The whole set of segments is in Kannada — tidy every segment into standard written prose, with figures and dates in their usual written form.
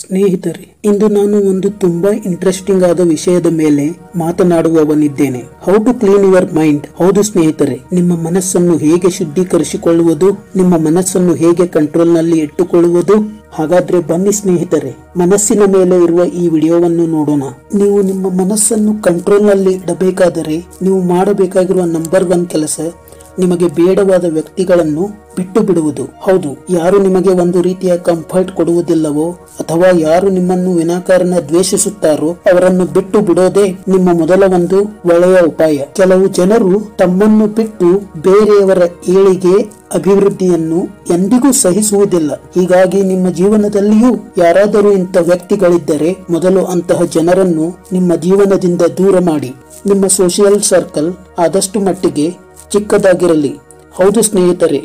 ಸ್ನೇಹಿತರೆ, ಇಂದು ನಾನು ಒಂದು ತುಂಬಾ ಇಂಟ್ರೆಸ್ಟಿಂಗ್ ಆದ ವಿಷಯದ ಮೇಲೆ ಮಾತನಾಡುವವನಿದ್ದೇನೆ. How to clean your mind. ಹೌದು ಸ್ನೇಹಿತರೆ, ನಿಮ್ಮ ಮನಸ್ಸನ್ನು ಹೇಗೆ ಶುದ್ಧೀಕರಿಸಿಕೊಳ್ಳುವುದು, ನಿಮ್ಮ ಮನಸ್ಸನ್ನು ಹೇಗೆ ಕಂಟ್ರೋಲ್ ನಲ್ಲಿ ಇಟ್ಟುಕೊಳ್ಳುವುದು. ಹಾಗಾದ್ರೆ ಬನ್ನಿ ಸ್ನೇಹಿತರೆ, ಮನಸ್ಸಿನ ಮೇಲೆ ಇರುವ ಈ ವಿಡಿಯೋವನ್ನು ನೋಡೋಣ. ನೀವು ನಿಮ್ಮ ಮನಸ್ಸನ್ನು ಕಂಟ್ರೋಲ್ ನಲ್ಲಿ ಇಡಬೇಕಾದರೆ ನೀವು ಮಾಡಬೇಕಾಗಿರುವ ನಂಬರ್ 1 ಕೆಲಸ ನಿಮಗೆ ಬೇಡವಾದ ವ್ಯಕ್ತಿಗಳನ್ನು ಬಿಟ್ಟು ಬಿಡುವುದು. ಹೌದು, ಯಾರು ನಿಮಗೆ ಒಂದು ರೀತಿಯ ಕಂಫರ್ಟ್ ಕೊಡುವುದಿಲ್ಲವೋ ಅಥವಾ ಯಾರು ನಿಮ್ಮನ್ನು ವಿನಾಕಾರಣ ದ್ವೇಷಿಸುತ್ತಾರೋ ಅವರನ್ನು ಬಿಟ್ಟು ಬಿಡೋದೇ ನಿಮ್ಮ ಮೊದಲ ಒಂದು ಒಳ್ಳೆಯ ಉಪಾಯ. ಕೆಲವು ಜನರು ತಮ್ಮನ್ನು ಬಿಟ್ಟು ಬೇರೆಯವರ ಏಳಿಗೆ ಅಭಿವೃದ್ಧಿಯನ್ನು ಎಂದಿಗೂ ಸಹಿಸುವುದಿಲ್ಲ. ಹೀಗಾಗಿ ನಿಮ್ಮ ಜೀವನದಲ್ಲಿಯೂ ಯಾರಾದರೂ ಇಂಥ ವ್ಯಕ್ತಿಗಳಿದ್ದರೆ ಮೊದಲು ಅಂತಹ ಜನರನ್ನು ನಿಮ್ಮ ಜೀವನದಿಂದ ದೂರ ಮಾಡಿ. ನಿಮ್ಮ ಸೋಷಿಯಲ್ ಸರ್ಕಲ್ ಆದಷ್ಟು ಮಟ್ಟಿಗೆ ಚಿಕ್ಕದಾಗಿರಲಿ. ಹೌದು ಸ್ನೇಹಿತರೆ,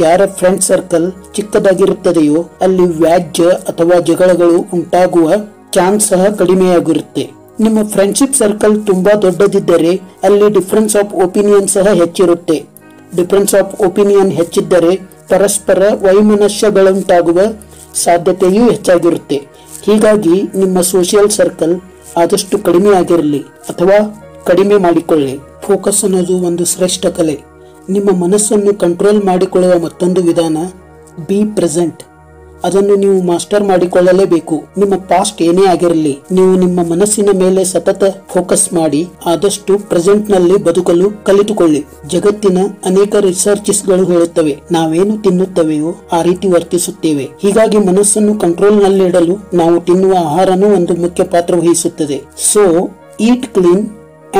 ಯಾರ ಫ್ರೆಂಡ್ ಸರ್ಕಲ್ ಚಿಕ್ಕದಾಗಿರುತ್ತದೆಯೋ ಅಲ್ಲಿ ವ್ಯಾಜ್ಯ ಅಥವಾ ಜಗಳಗಳು ಉಂಟಾಗುವ ಚಾನ್ಸ್ ಸಹ ಕಡಿಮೆಯಾಗಿರುತ್ತೆ. ನಿಮ್ಮ ಫ್ರೆಂಡ್ಶಿಪ್ ಸರ್ಕಲ್ ತುಂಬಾ ದೊಡ್ಡದಿದ್ದರೆ ಅಲ್ಲಿ ಡಿಫರೆನ್ಸ್ ಆಫ್ ಒಪಿನಿಯನ್ ಸಹ ಹೆಚ್ಚಿರುತ್ತೆ. ಡಿಫರೆನ್ಸ್ ಆಫ್ ಒಪಿನಿಯನ್ ಹೆಚ್ಚಿದ್ದರೆ ಪರಸ್ಪರ ವೈಮನಸ್ಯಗಳುಂಟಾಗುವ ಸಾಧ್ಯತೆಯೂ ಹೆಚ್ಚಾಗಿರುತ್ತೆ. ಹೀಗಾಗಿ ನಿಮ್ಮ ಸೋಷಿಯಲ್ ಸರ್ಕಲ್ ಆದಷ್ಟು ಕಡಿಮೆ ಆಗಿರಲಿ ಅಥವಾ ಕಡಿಮೆ ಮಾಡಿಕೊಳ್ಳಿ. ಫೋಕಸ್ ಅನ್ನೋದು ಒಂದು ಶ್ರೇಷ್ಠ ಕಲೆ. ನಿಮ್ಮ ಮನಸ್ಸನ್ನು ಕಂಟ್ರೋಲ್ ಮಾಡಿಕೊಳ್ಳುವ ಮತ್ತೊಂದು ವಿಧಾನ ಬಿ ಪ್ರೆಸೆಂಟ್. ಅದನ್ನು ನೀವು ಮಾಸ್ಟರ್ ಮಾಡಿಕೊಳ್ಳಲೇಬೇಕು. ನಿಮ್ಮ ಪಾಸ್ಟ್ ಏನೇ ಆಗಿರಲಿ, ನೀವು ನಿಮ್ಮ ಮನಸ್ಸಿನ ಮೇಲೆ ಸತತ ಫೋಕಸ್ ಮಾಡಿ ಆದಷ್ಟು ಪ್ರೆಸೆಂಟ್ ನಲ್ಲಿ ಬದುಕಲು ಕಲಿತುಕೊಳ್ಳಿ. ಜಗತ್ತಿನ ಅನೇಕ ರಿಸರ್ಚಸ್ ಗಳು ಹೇಳುತ್ತವೆ, ನಾವೇನು ತಿನ್ನುತ್ತವೆಯೋ ಆ ರೀತಿ ವರ್ತಿಸುತ್ತೇವೆ. ಹೀಗಾಗಿ ಮನಸ್ಸನ್ನು ಕಂಟ್ರೋಲ್ ನಲ್ಲಿ ಇಡಲು ನಾವು ತಿನ್ನುವ ಆಹಾರನೂ ಒಂದು ಮುಖ್ಯ ಪಾತ್ರ ವಹಿಸುತ್ತದೆ. So heat clean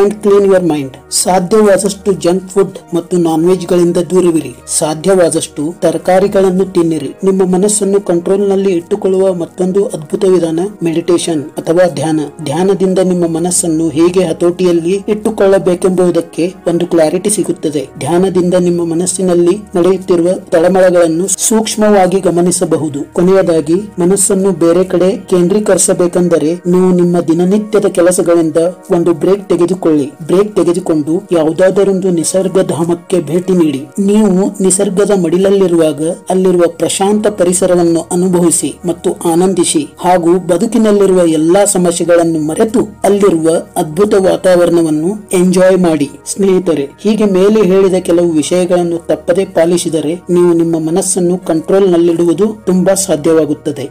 and clean your mind. ಸಾಧ್ಯವಾದಷ್ಟು ಜಂಕ್ ಫುಡ್ ಮತ್ತು ನಾನ್ ವೆಜ್ ಗಳಿಂದ ದೂರವಿರಿ. ಸಾಧ್ಯವಾದಷ್ಟು ತರಕಾರಿಗಳನ್ನು ತಿನ್ನಿರಿ. ನಿಮ್ಮ ಮನಸ್ಸನ್ನು ಕಂಟ್ರೋಲ್ ನಲ್ಲಿ ಇಟ್ಟುಕೊಳ್ಳುವ ಮತ್ತೊಂದು ಅದ್ಭುತ ವಿಧಾನ ಮೆಡಿಟೇಷನ್ ಅಥವಾ ಧ್ಯಾನ. ಧ್ಯಾನದಿಂದ ನಿಮ್ಮ ಮನಸ್ಸನ್ನು ಹೇಗೆ ಹತೋಟಿಯಲ್ಲಿ ಇಟ್ಟುಕೊಳ್ಳಬೇಕೆಂಬುದಕ್ಕೆ ಒಂದು ಕ್ಲಾರಿಟಿ ಸಿಗುತ್ತದೆ. ಧ್ಯಾನದಿಂದ ನಿಮ್ಮ ಮನಸ್ಸಿನಲ್ಲಿ ನಡೆಯುತ್ತಿರುವ ತಳಮಳಗಳನ್ನು ಸೂಕ್ಷ್ಮವಾಗಿ ಗಮನಿಸಬಹುದು. ಕೊನೆಯದಾಗಿ, ಮನಸ್ಸನ್ನು ಬೇರೆ ಕಡೆ ಕೇಂದ್ರೀಕರಿಸಬೇಕೆಂದರೆ ನೀವು ನಿಮ್ಮ ದಿನನಿತ್ಯದ ಕೆಲಸಗಳಿಂದ ಒಂದು ಬ್ರೇಕ್ ತೆಗೆದುಕೊಂಡು ಯಾವುದಾದರೊಂದು ನಿಸರ್ಗಧಾಮಕ್ಕೆ ಭೇಟಿ ನೀಡಿ. ನೀವು ನಿಸರ್ಗದ ಮಡಿಲಲ್ಲಿರುವಾಗ ಅಲ್ಲಿರುವ ಪ್ರಶಾಂತ ಪರಿಸರವನ್ನು ಅನುಭವಿಸಿ ಮತ್ತು ಆನಂದಿಸಿ, ಹಾಗೂ ಬದುಕಿನಲ್ಲಿರುವ ಎಲ್ಲಾ ಸಮಸ್ಯೆಗಳನ್ನು ಮರೆತು ಅಲ್ಲಿರುವ ಅದ್ಭುತ ವಾತಾವರಣವನ್ನು ಎಂಜಾಯ್ ಮಾಡಿ. ಸ್ನೇಹಿತರೆ, ಹೀಗೆ ಮೇಲೆ ಹೇಳಿದ ಕೆಲವು ವಿಷಯಗಳನ್ನು ತಪ್ಪದೇ ಪಾಲಿಸಿದರೆ ನೀವು ನಿಮ್ಮ ಮನಸ್ಸನ್ನು ಕಂಟ್ರೋಲ್ ನಲ್ಲಿಡುವುದು ತುಂಬಾ ಸಾಧ್ಯವಾಗುತ್ತದೆ.